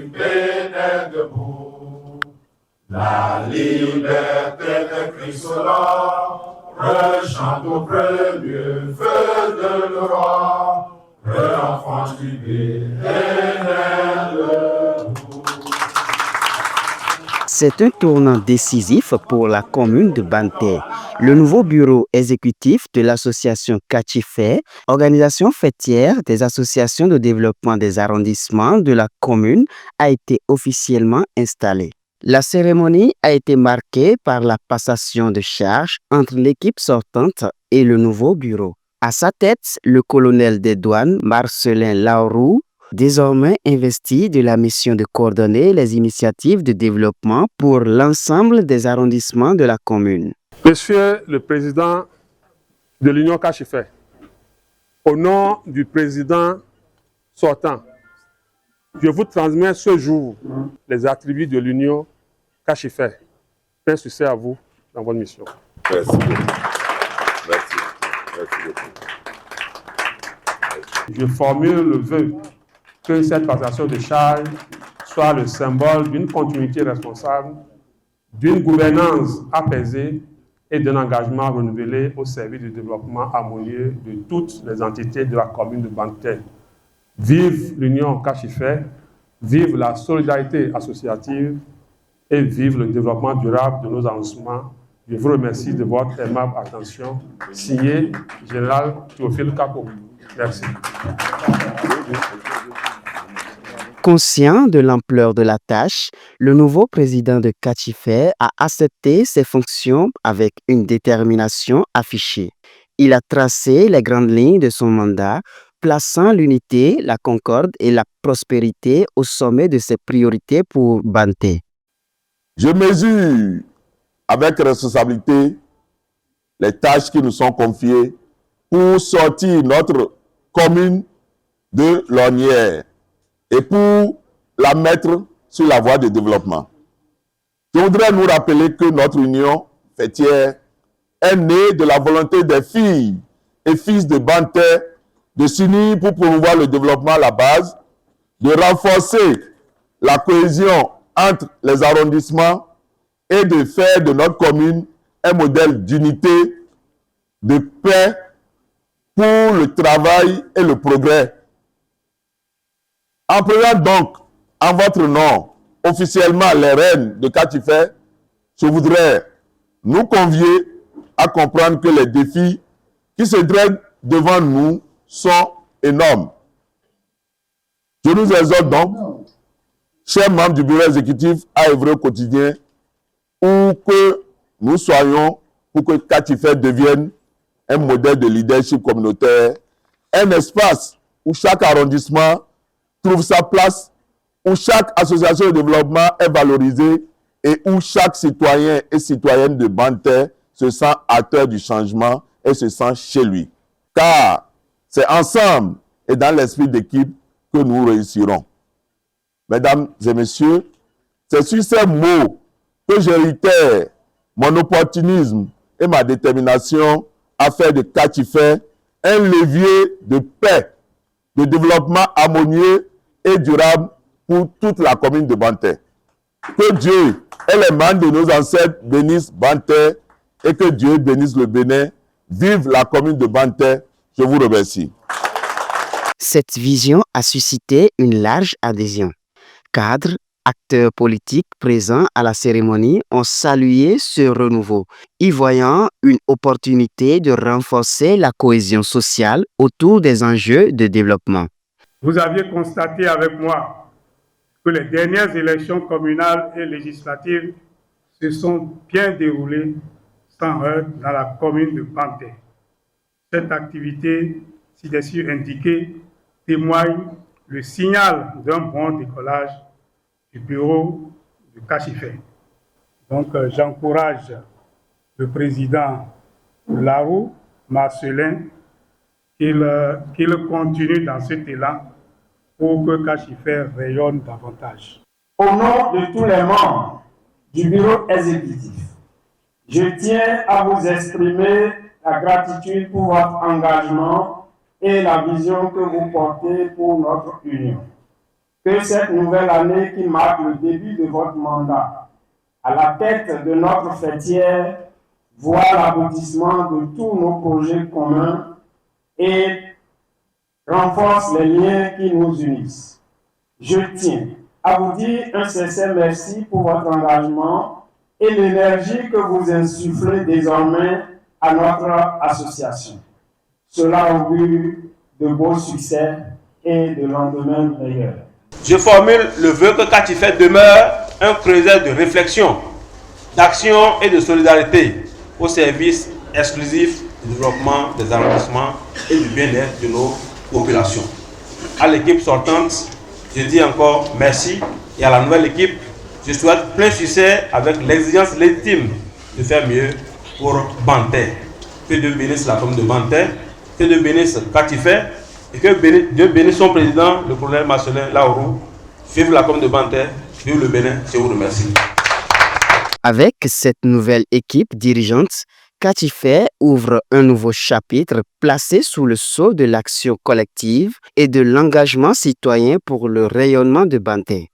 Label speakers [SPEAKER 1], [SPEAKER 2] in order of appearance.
[SPEAKER 1] du Bénin debout. La liberté de Christ rechante au premier feu de l'aurore, enfants du Bénin debout.
[SPEAKER 2] C'est un tournant décisif pour la commune de Banté. Le nouveau bureau exécutif de l'association Kachifé, organisation fêtière des associations de développement des arrondissements de la commune, a été officiellement installé. La cérémonie a été marquée par la passation de charges entre l'équipe sortante et le nouveau bureau. À sa tête, le colonel des douanes, Marcelin Laroux, désormais investi de la mission de coordonner les initiatives de développement pour l'ensemble des arrondissements de la commune.
[SPEAKER 3] Monsieur le Président de l'Union Kachifé, au nom du Président sortant, je vous transmets ce jour les attributs de l'Union Kachifé. Plein succès à vous dans votre mission.
[SPEAKER 1] Merci. Merci. Merci beaucoup.
[SPEAKER 3] Je formule le vœu que cette passation de charge soit le symbole d'une continuité responsable, d'une gouvernance apaisée et d'un engagement renouvelé au service du développement harmonieux de toutes les entités de la commune de Banté. Vive l'Union Kachifé, vive la solidarité associative et vive le développement durable de nos arrondissements. Je vous remercie de votre aimable attention. Signé Général Théophile Kako. Merci.
[SPEAKER 2] Conscient de l'ampleur de la tâche, le nouveau président de Kachifé a accepté ses fonctions avec une détermination affichée. Il a tracé les grandes lignes de son mandat, plaçant l'unité, la concorde et la prospérité au sommet de ses priorités pour Banté.
[SPEAKER 4] Je mesure avec responsabilité les tâches qui nous sont confiées pour sortir notre commune de l'ornière et pour la mettre sur la voie de développement. Je voudrais nous rappeler que notre union fêtière est née de la volonté des filles et fils de Banté de s'unir pour promouvoir le développement à la base, de renforcer la cohésion entre les arrondissements et de faire de notre commune un modèle d'unité, de paix pour le travail et le progrès. En prenant donc en votre nom officiellement les reines de Kachifé, je voudrais nous convier à comprendre que les défis qui se dressent devant nous sont énormes. Je nous exhorte donc, chers membres du bureau exécutif, à œuvrer au quotidien pour que nous soyons, pour que Kachifé devienne un modèle de leadership communautaire, un espace où chaque arrondissement trouve sa place, où chaque association de développement est valorisée et où chaque citoyen et citoyenne de Banté se sent acteur du changement et se sent chez lui. Car c'est ensemble et dans l'esprit d'équipe que nous réussirons. Mesdames et messieurs, c'est sur ces mots que je réitère mon opportunisme et ma détermination à faire de Kachifé un levier de paix, de développement harmonieux et durable pour toute la commune de Banté. Que Dieu et les membres de nos ancêtres bénissent Banté et que Dieu bénisse le Bénin. Vive la commune de Banté. Je vous remercie.
[SPEAKER 2] Cette vision a suscité une large adhésion. Cadres, acteurs politiques présents à la cérémonie ont salué ce renouveau, y voyant une opportunité de renforcer la cohésion sociale autour des enjeux de développement.
[SPEAKER 5] Vous aviez constaté avec moi que les dernières élections communales et législatives se sont bien déroulées sans heurts dans la commune de Banté. Cette activité, si dessus indiquée, témoigne le signal d'un bon décollage du bureau de Kachifé. Donc, j'encourage le président Laroux, Marcelin, qu'il continue dans cet élan pour que Kachifé rayonne davantage.
[SPEAKER 6] Au nom de tous les membres du bureau exécutif, je tiens à vous exprimer la gratitude pour votre engagement et la vision que vous portez pour notre union. que cette nouvelle année qui marque le début de votre mandat à la tête de notre fêtière voit l'aboutissement de tous nos projets communs et renforce les liens qui nous unissent. Je tiens à vous dire un sincère merci pour votre engagement et l'énergie que vous insufflez désormais à notre association. Cela augure de beaux succès et de lendemains meilleurs.
[SPEAKER 7] Je formule le vœu que Katifet demeure un creuset de réflexion, d'action et de solidarité au service exclusif du développement des arrondissements et du bien-être de nos populations. À l'équipe sortante, je dis encore merci et à la nouvelle équipe, je souhaite plein succès avec l'exigence légitime de faire mieux pour Banté. Que Dieu bénisse la commune de Banté, que Dieu bénisse Katifet et que Dieu bénisse son président, le colonel Marcelin Laourou. Vive la commune de Banté, vive le Bénin, je vous remercie.
[SPEAKER 2] Avec cette nouvelle équipe dirigeante, Katifet ouvre un nouveau chapitre placé sous le sceau de l'action collective et de l'engagement citoyen pour le rayonnement de Banté.